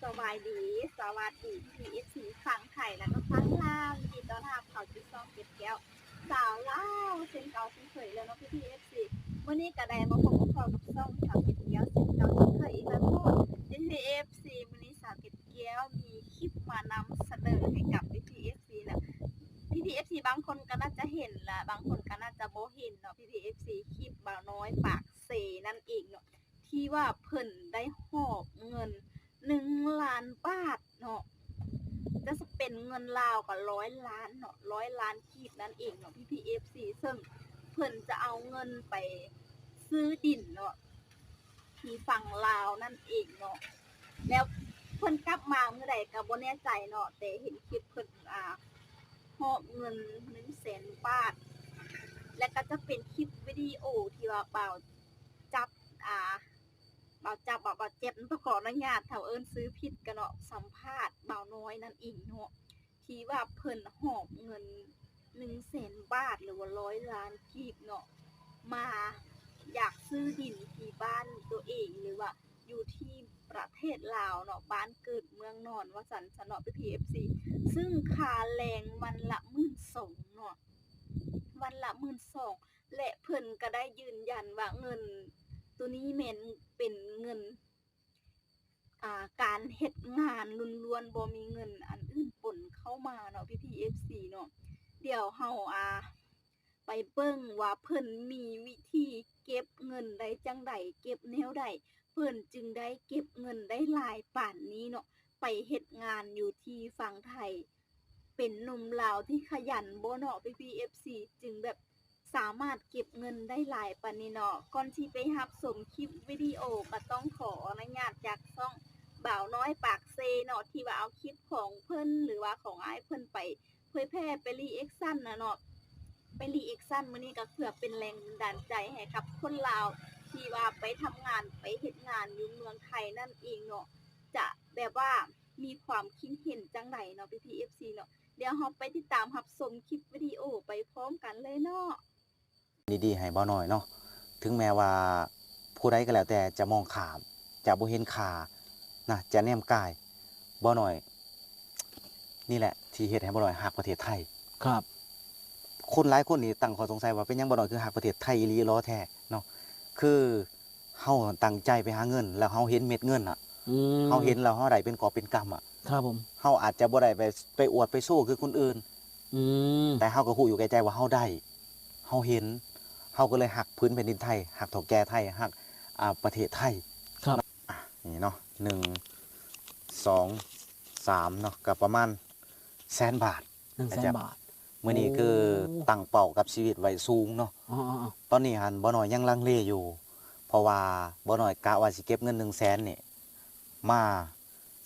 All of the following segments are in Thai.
สบายดีสวัสดีพี่เอฟซีฟังไทยแล้วก็ฟังลาวยินดีต้อนรับเข้าสู่ช่องเก็บแก้วสาวลาวเช่นเก่าเช่นเคยแล้วเนาะพี่เอฟซีวันนี้ก็ได้มาพบกับพ่อกับช่องสาวเก็บแก้วเช่นเก่าเช่นเคยอีกแล้วทุกคนพี่เอฟซีวันนี้สาวเก็บแก้วมีคลิปมานำเสนอให้กับพี่เอฟซีนะพี่เอฟซีบางคนก็น่าจะเห็นละบางคนก็น่าจะบ่เห็นเนาะพี่เอฟซีคลิปบ่าวน้อยปากเซนั่นเองเนาะที่ว่าเพิ่นได้หอบเงิน1,000,000 บาทเนาะจะเป็นเงินลาวกับ100 ล้านเนาะ100 ล้านกีบนั่นเองเนาะพี่เอฟซีซึ่งเพิ่นจะเอาเงินไปซื้อดินเนาะที่ฝั่งลาวนั่นเองเนาะแล้วเพิ่นกลับมาเมื่อใดก็บ่แน่ใจเนาะแต่เห็นคลิปเพิ่นหอบเงิน100,000 บาทและก็จะเป็นคลิปวิดีโอที่ว่าบ่าวจับบ่าวเจ็บต้องขออนุญาตถ้าเอิ้นซื้อผิดก็เนาะสัมภาษณ์บ่าวน้อยนั่นเองเนาะที่ว่าเพิ่นหอบเงิน100,000 บาทหรือว่า100 ล้านกีบเนาะมาอยากซื้อดินที่บ้านตัวเองหรือว่าอยู่ที่ประเทศลาวเนาะบ้านเกิดเมืองนอนว่าซั่นซะเนาะPFC ซึ่งค่าแรงวันละ12,000เนาะวันละ12,000และเพิ่นก็ได้ยืนยันว่าเงินตัวนี้แม่นเป็นเงินการเฮ็ดงานล้วนๆบ่มีเงินอันอื่นปนเข้ามาเนาะพี่ๆ FC เนาะเดี๋ยวเฮาไปเบิ่งว่าเพิ่นมีวิธีเก็บเงินได้จั่งใดเก็บแนวใดเพิ่นจึงได้เก็บเงินได้หลายปานนี้เนาะไปเฮ็ดงานอยู่ที่ฝั่งไทยเป็นหนุ่มลาวที่ขยันบ่เนาะพี่ๆ FC จึงแบบสามารถเก็บเงินได้หลายปานนี้เนาะก่อนที่ไปรับชมคลิปวิดีโอก็ต้องขออนุญาตจากช่องบ่าวน้อยปากเซเนาะที่ว่าเอาคลิปของเพิ่นหรือว่าของอ้ายเพิ่นไปเผยแพร่ไปรีแอคชั่นน่ะเนาะไปรีแอคชั่นมื้อนี้ก็เพื่อเป็นแรงบันดาลใจให้กับคนลาวที่ว่าไปทำงานไปเฮ็ดงานอยู่เมืองไทยนั่นเองเนาะจะแบบว่ามีความคิดเห็นจั่งใดเนาะพี่ๆ FC เนาะเดี๋ยวเราไปติดตามรับชมคลิปวิดีโอไปพร้อมกันเลยเนาะดีๆให้บ่น้อยเนาะถึงแม้ว่าผู้ใดก็แล้วแต่จะมองข้ามจะบ่เห็นค่านะจะแนมกายบ่น้อยนี่แหละที่เฮ็ดให้บ่น้อยรักประเทศไทยครับคนหลายคนนี่ตั้งข้อสงสัยว่าเป็นหยังบ่น้อยคือรักประเทศไทยอีหลีล้อแท้เนาะคือเฮาตั้งใจไปหาเงินแล้วเฮาเห็นเม็ดเงินอะเฮาเห็นแล้วเฮาได้เป็นกอบเป็นกำอะครับผมเฮาอาจจะบ่ได้ไปอวดไปโชว์คือคนอื่นอืมแต่เฮาก็ฮู้อยู่แก่ใจว่าเฮาได้เฮาเห็นเฮาก็เลยรักพื้นแผ่นดินไทยรักเฒ่าแก่ไทยรักประเทศไทย ครับนี่เนาะ1 2 3เนาะก็ประมาณ100,000 บาท100,000 บาทมื้อนี้คือตั้งเป้ากับชีวิตไว้สูงเนาะอ๋อตอนนี้หันบ่น้อยยังลังเลอยู่ เพราะว่าบ่น้อยกะว่าสิเก็บเงิน100,000นี่มา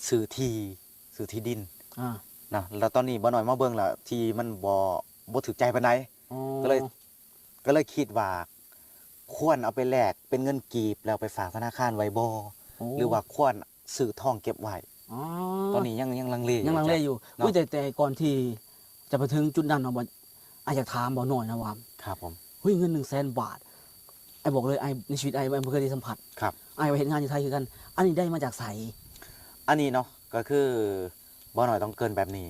ซื้อที่ดินๆอานะแล้วตอนนี้บ่น้อยมาเบิ่งแล้วที่มันบ่ถูกใจปานใดอ๋อก็เลยคิดว่าควรเอาไปแลกเป็นเงินกีบแล้วไปฝากธนาคารไว้บ่หรือว่าควรซื้อทองเก็บไว้อ๋อตอนนี้ยังลังเลยังลังเลอยู่เนาะอุ๊ยแต่ก่อนที่จะไปถึงจุดนั้นเนาะบ่อ้ายอยากถามบ่หน่อยนะว่าครับผมเฮ้ยเงิน100,000 บาทอ้ายบอกเลยอ้ายในชีวิตอ้ายบ่เคยได้สัมผัสครับอ้ายไปเฮ็ดงานอยู่ไทยคือกันอันนี้ได้มาจากไสอันนี้เนาะก็คือบ่หน่อยต้องเกริ่นแบบนี้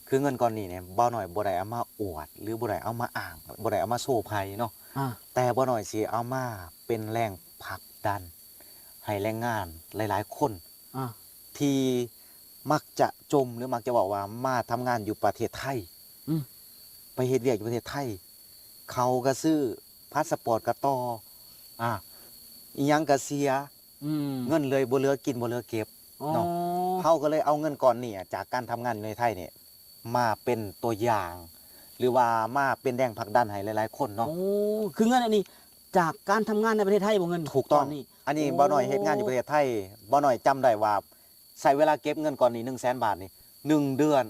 คือเงินก้อนนี้เนี่ยบ่หน่อยบ่ได้เอามาอวด หรือบ่ได้เอามาอ้างบ่ได้เอามาโชว์ไผเนาะอาแต่บ่หน่อยสิเอามาเป็นแรงผลักดัน ให้แรงงานหลายๆคนอาที่มักจะจมหรือมักจะบอกว่ามาทำงานอยู่ประเทศไทยอืมไปเฮ็ดเวียกอยู่ประเทศไทย เขาก็ซื้อพาสปอร์ตก็ต่ออ่าอิหยังก็เสียอืมเงินเลยบ่เหลือกินบ่เหลือเก็บอ๋อเนาะเขาก็เลยเอาเงินก้อนนี้จากการทำงานอยู่ในไทยเนี่ยมาเป็นตัวอย่าง หรือว่ามาเป็นแรงผลักดันให้หลายๆคนเนาะโอ้คือเงินอันนี้จากการทำงานในประเทศไทยบ่เงินถูกต้องก้นนี้อันนี้โอ้บ่น้อยเฮ็ดงานอยู่ประเทศไทยบ่น้อยจำได้ว่าใช้เวลาเก็บเงินก้อนนี้100,000 บาทนี่1 เดือน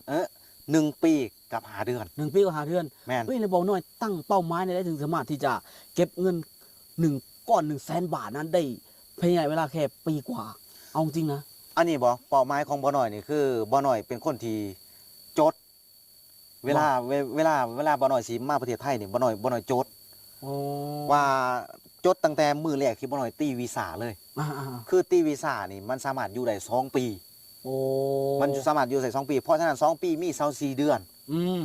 1 ปีกับ5 เดือน1 ปีก็5 เดือน แม่นเฮ้ยแล้วบ่น้อยตั้งเป้าหมายได้ถึงสามารถที่จะเก็บเงินก้อน100,000 บาทนั้นได้ภายในเวลาแค่ปีกว่าเอาจริงนะอันนี้บ่เป้าหมายของบ่น้อยนี่คือบ่น้อยเป็นคนที่จดเวลาบ่น้อยสิมาประเทศไทยนี่บ่น้อยจดอ๋อว่าจดตั้งแต่มื้อแรกที่บ่น้อยตีวีซ่าเลยอาคือตีวีซ่านี่มันสามารถอยู่ได้2 ปี โอ้ มันสามารถอยู่ได้2 ปีเพราะฉะนั้น2 ปีมี24 เดือน อืม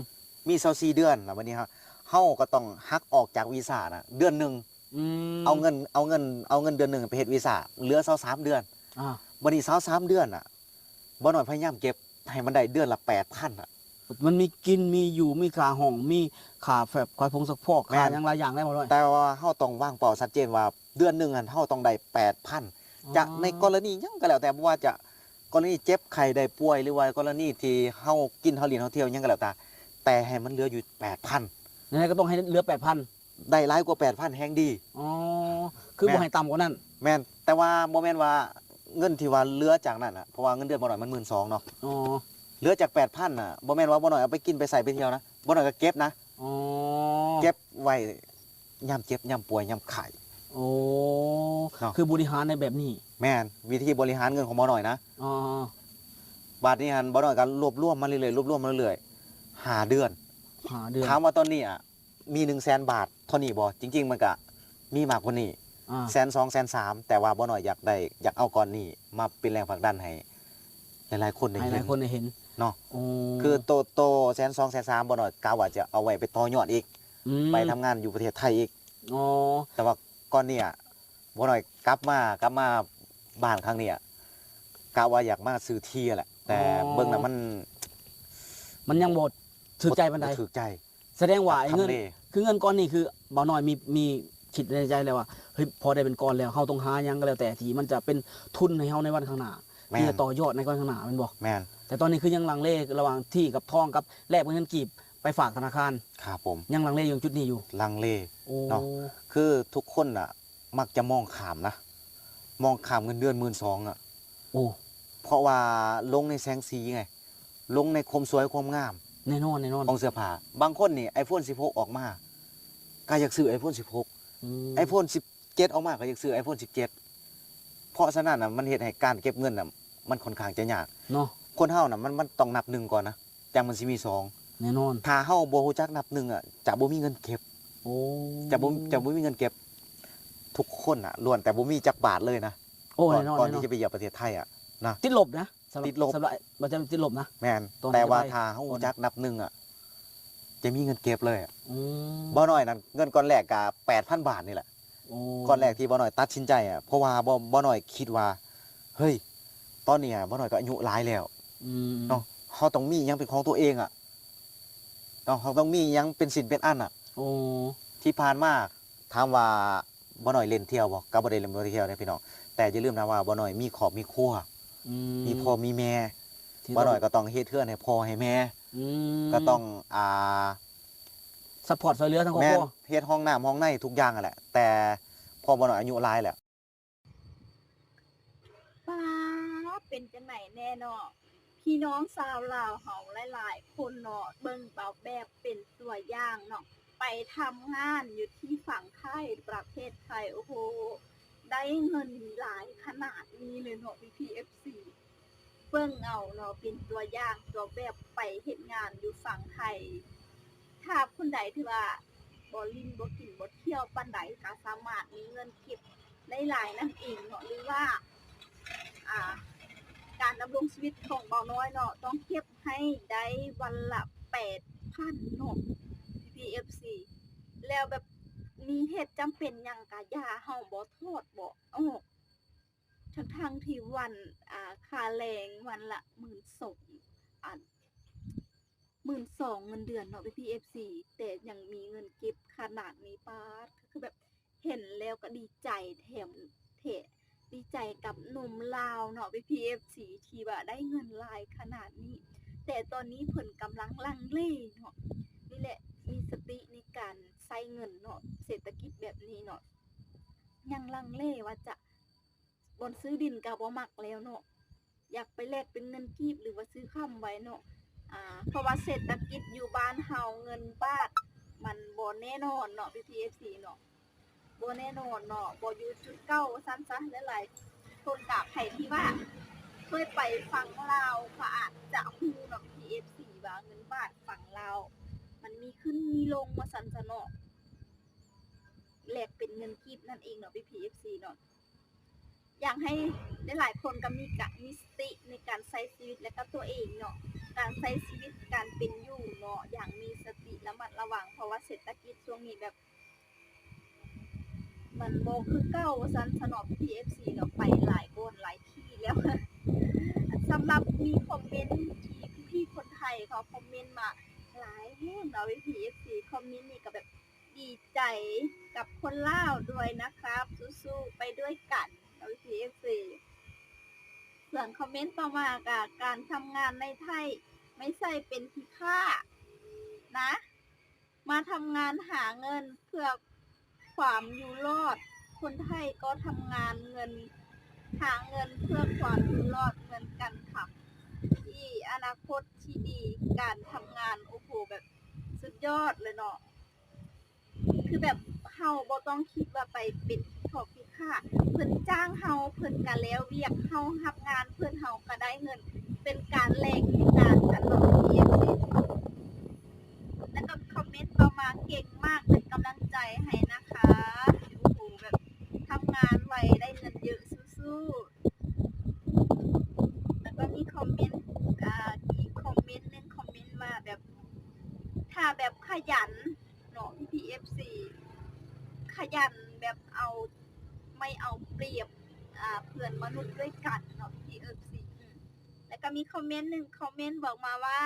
มี24 เดือนแล้ววันนี้ครับเฮาก็ต้องหักออกจากวีซ่าน่ะเดือนหนึง อืม เอาเงินเดือนหนึงไปเฮ็ดวีซ่าเหลือ23 เดือน อ่า วันนี้23 เดือนน่ะบ่น้อยพยายามเก็บให้มันได้เดือนละ 8,000 อ่ะ มันมีกินมีอยู่มีค่าห้องมีค่าแบบค่าพงสักพอก แม่ ค่าน อย่างหลายอย่างได้หมดเลย แต่ว่าเฮาต้องวางเป้าชัดเจนว่าเดือนหนึงเฮาต้องได้ 8,000 จะในกรณีหยังก็แล้วแต่บ่ว่าจะกรณีเจ็บไข้ได้ป่วยหรือว่ากรณีที่เฮากินเฮาเลียนเฮาเที่ยวหยังก็แล้วแต่ให้มันเหลืออยู่ 8,000 ยังไงก็ต้องให้เหลือ 8,000 ได้หลายกว่า 8,000แฮงดี อ๋อคือ แม่ บ่ให้ต่ำกว่านั้น แม่นแต่ว่าบ่แม่นว่าเงินที่ว่าเหลือจากนั้นน่ะเพราะว่าเงินเดือนบ่น้อยมัน 12,000 เนาะ อ๋อ เหลือจาก 8,000 น่ะบ่แม่นว่าบ่น้อยเอาไปกินไปใส่ไปเที่ยวนะบ่น้อยก็เก็บนะ อ๋อ เก็บไว้ยามเจ็บยามป่วยยามไข้ โอ้ เนาะ คือบริหารในแบบนี้ แม่นวิธีบริหารเงินของบ่น้อยนะ อ๋อ บาทนี้หันบ่น้อยก็รวบรวมมาเรื่อยๆรวบรวมมาเรื่อยๆ5 เดือน หาเดือน ถามว่าตอนนี้มี100,000 บาทเท่านี้บ่จริง ๆ มันก็มีมากกว่านี้ อ่า 100,000 200,000 100,000แต่ว่าบ่น้อยอยากเอาก้อนนี้มาเป็นแรงผลักดันให้หลายๆคนได้ ให้ห เห็ ลาย น คนได้เห็น เนาะ โอ้ คือโต100,000 200,000 100,000บ่น้อยกะว่าจะเอาไว้ไปต่อยอดอีก ม ไปทำงานอยู่ประเทศไทยอีก อ๋อ แต่ว่าก้อนเนี้บ่น้อยกลับมาบ้านครั้งเนี้ยกะว่าอยากมาซื้อที่แหละ แต่เบิ่งแล้วมัน มันยังบ่ถือใจปานใด บ่ถูกใจ แสดงว่าไอ้เงิน ทำเล คือเงินก้อนนี้คือบ่าวน้อยมีคิดในใจเลยว่าเฮ้ยพอได้เป็นก้อนแล้วเฮาต้องหาหยังก็แล้วแต่ที่มันจะเป็นทุนให้เฮาในวันข้างหน้า แม่ ที่ น จะต่อยอดในวันข้างหน้าแม่นบ่ แม่น แต่ตอนนี้คือยังลังเลระหว่างที่กับทองกับแลกเป็นเงินกีบไปฝากธนาคาร ครับผม ยังลังเลอยู่จุดนี้อยู่ ลังเล โอ้ เนาะ คือทุกคนมักจะมองข้ามนะ มองข้ามเงินเดือน 12,000 โอ้ เพราะว่าลงในแสงสีไง ลงในความสวยความงาม แน่นอนแน่นอน ของเสื้อผ้าบางคนนี่ iPhone 16 ออกมาก็อยากซื้อ iPhone 16 อืม iPhone 17 ออกมาก็อยากซื้อ iPhone 17 เพราะฉะนั้นมันเฮ็ดให้การเก็บเงินมันค่อนข้างจะยาก เนาะ คนเฮามันต้องนับหนึ่งก่อนนะจังมันสิมีสอง แน่นอน ถ้าเฮาบ่ฮู้จักนับหนึ่งจะบ่มีเงินเก็บ โอ้ จะบ่มีเงินเก็บ ทุกคนล้วนแต่บ่มีจักบาทเลยนะ โอ้ ก่อน แน่นอน ก่อน แน่นอ ที่ น จะไปเหยียบประเทศไทยนะ ติดลบนะสำหรับ ติดลบ สำหรับมันจะติดลบนะ แม่น ตอน แต่ว่า จะไป ถ้าเฮารู้จักนับหนึ่งจะมีเงินเก็บเลย อืม บ่น้อยนั่นเงินก้อนแรกก็ 8,000 บาทนี่แหละ โอ้ ก้อนแรกที่บ่น้อยตัดสินใจเพราะว่าบ่น้อยคิดว่าเฮ้ยตอนนี้บ่น้อยก็อายุหลายแล้ว อืม เนาะเฮาต้องมีหยังเป็นของตัวเองเนาะเฮาต้องมีหยังเป็นสินเป็นอัน โอ้ ที่ผ่านมาถามว่าบ่น้อยเล่นเที่ยวบ่ก็บ่ได้เล่นบ่ได้เที่ยวเด้พี่น้องแต่อย่าลืมนะว่าบ่น้อยมีครอบมีครัว อื มีพ่อมีแม่ ที่ บ่น้อยก็ต้องเฮ็ดเทือนให้พ่อให้แม่ อืม ก็ต้องซัพพอร์ตช่วยเหลือทั้งครอบ แม่ คน รัว เฮ็ดห้องน้ำห้องในทุกอย่างแหละ แต่พอบ่น้อยอายุหลายแล้ว ป้าเป็นจังไหนแน่เนาะพี่น้องชาวลาวเฮาหลายๆคนเนาะเบิ่งเบาแบบเป็นตัวอย่างเนาะไปทำงานอยู่ที่ฝั่งไทยประเทศไทยโอ้โหได้เงินหลายขนาดนี้เลยเนาะ PPFC เบิ่งเอาเนาะเป็นตัวอย่างตัวแบบไปเฮ็ดงานอยู่ฝั่งไทย ถ้าคนใดที่ว่าบ่ลิ้นบ่กินบ่เที่ยวปานใดก็สามารถมีเงินเก็บได้หลายนั่นเองเนาะหรือว่าการดำรงชีวิตของเบาน้อยเนาะต้องเก็บให้ได้วันละ8,000เนาะ PPFC แล้วแบบมีเหตุจำเป็นหยังก็อย่าเฮาบ่โทษบ่ทั้งที่วันค่าแรงวันละ 12,000 12,000เงินเดือนเนาะ PPFC แต่ยังมีเงินเก็บขนาดนี้ป๊าดคือแบบเห็นแล้วก็ดีใจแถมดีใจกับหนุ่มลาวเนาะ PPFC ที่ว่าได้เงินหลายขนาดนี้ แต่ตอนนี้เพิ่นกำลังลังเลเนาะนี่แหละมีสติในการใช้เงินเนาะเศรษฐกิจแบบนี้เนาะยังลังเลว่าจะบ่ซื้อดินก็บ่มักแล้วเนาะอยากไปแลกเป็นเงินกีบหรือว่าซื้อค้ำไว้เนาะเพราะว่าเศรษฐกิจอยู่บ้านเฮาเงินบาทมันบ่แน่นอนเนาะ PPFC เนาะบ่แน่นอนเนาะบ่อยู่จุดเก้าว่าซั่นซะหลายๆคนกะไผที่ว่าเคยไปฝั่งลาวก็อาจจะฮู้เนาะ PPFC ว่าเงินบาทฝั่งลาวมันมีขึ้นมีลงว่าซั่นซะเนาะแลกเป็นเงินกีบนั่นเองเนาะ PPFC เนาะอยากให้หลายๆคนก็มีสติในการใช้ ช้ชีวิตและก็ตัวเองเนาะการใช้ชีวิตการเป็นอยู่เนาะอย่างมีสติระมัดระวังเพราะว่าเศรษฐกิจช่วงนี้แบบมันบ่คือเก่าว่าซั่นสนอ PFC เนาะไปหลายคนหลายที่แล้ว สำหรับมีคอมเมนต์ที่พี่ๆคนไทยเขาคอมเมนต์มาหลายแห่งเรา PFC คอมเมนต์นี่ก็แบบดีใจกับคนลาวด้วยนะครับสู้ๆไปด้วยกันเรา PFC ส่วนคอมเมนต์ต่อมากับการทำงานในไทยไม่ใช่เป็นที่ค่านะมาทำงานหาเงินเพื่อความอยู่รอดคนไทยก็ทำงานหาเงินเพื่อความอยู่รอดเหมือนกันค่ะที่อนาคตที่ดีการทำงานโอ้โหแบบสุดยอดเลยเนาะคือแบบเฮาบ่ต้องคิดว่าไปเป็นขอบพิค่าเพิ่นจ้างเฮาเพิ่นก็แล้วเวียกเฮารับงานเพิ่นเฮาก็ได้เงินเป็นการแลกในการกันเนาะ PFC แล้วก็คอมเมนต์ต่อมาเก่งมากเป็นกำลังใจให้นะคะโอ้โหแบบทำงานไวได้เงินเยอะสู้ๆแล้วก็มีคอมเมนต์อีกคอมเมนต์นึงคอมเมนต์มาแบบถ้าแบบขยันเนาะ PFC ขยันแบบไม่เอาเปรียบเพื่อนมนุษย์ด้วยกันเนาะ PFC แล้วก็มีคอมเมนต์หนึ่งคอมเมนต์บอกมาว่า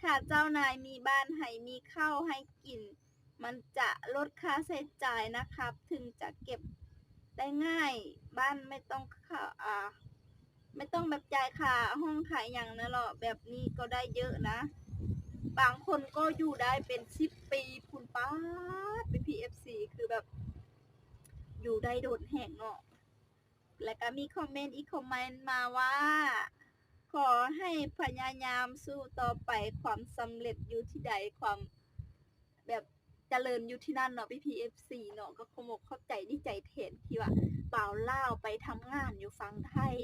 ถ้าเจ้านายมีบ้านให้มีข้าวให้กินมันจะลดค่าใช้จ่ายนะครับถึงจะเก็บได้ง่ายบ้านไม่ต้องไม่ต้องแบบจ่ายค่าห้องขายอย่างนั้นหรอกแบบนี้ก็ได้เยอะนะบางคนก็อยู่ได้เป็น10 ปีคุณป้าเป็น PFC คือแบบอยู่ได้โดดแห่งเนาะแล้วก็มีคอมเมนต์อีกคอมเมนต์มาว่าขอให้พยายามสู้ต่อไปความสำเร็จอยู่ที่ใดความแบบเจริญอยู่ที่นั่นเนาะ PFC เนาะก็คงเข้าใจดีใจแทนที่ว่าบ่าวลาวไปทำงานอยู่ฝั่งไทย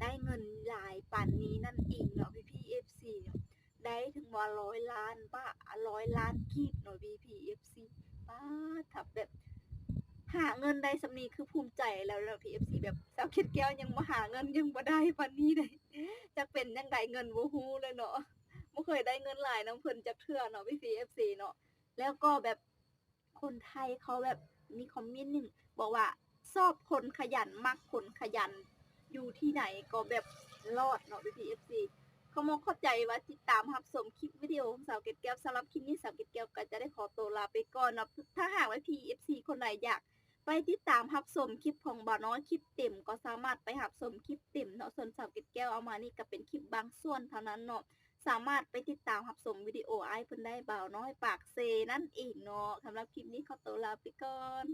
ได้เงินหลายปานนี้นั่นเองเนาะ PFC เนาะได้ถึงว่า100 ล้านบาท100 ล้านกีบเนาะ PFC ป้าถ้าแบบหาเงินได้สำนี้คือภูมิใจแล้วเนาะ PFC แบบสาวเข็ดแก้วยังบ่หาเงินยังบ่ได้ปานนี้ได้จักเป็นจังไดเงินบ่ฮู้เลยเนาะบ่เคยได้เงินหลายนำเพิ่นจักเทื่อเนาะ PFC เนาะแล้วก็แบบคนไทยเขาแบบมีคอมเมนต์หนึ่งบอกว่าชอบคนขยันมักคนขยันอยู่ที่ไหนก็แบบรอดเนาะ PFC เขามองเข้าใจว่าติดตามรับชมคลิปวิดีโอของสาวเกดแก้วสำหรับคลิปนี้สาวเกดแก้วก็จะได้ขอตัวลาไปก่อนเนาะถ้าหากว่า PFC คนไหนอยากไปติดตามรับชมคลิปของบ่าวน้อยคลิปเต็มก็สามารถไปรับชมคลิปเต็มเนาะส่วนสาวเกดแก้วเอามานี่ก็เป็นคลิปบางส่วนเท่านั้นเนาะสามารถไปติดตามรับชมวิดีโออ้ายเพิ่นได้บ่าวน้อยปากเซนั่นเองเนาะสำหรับคลิปนี้ขอตัวลาไปก่อน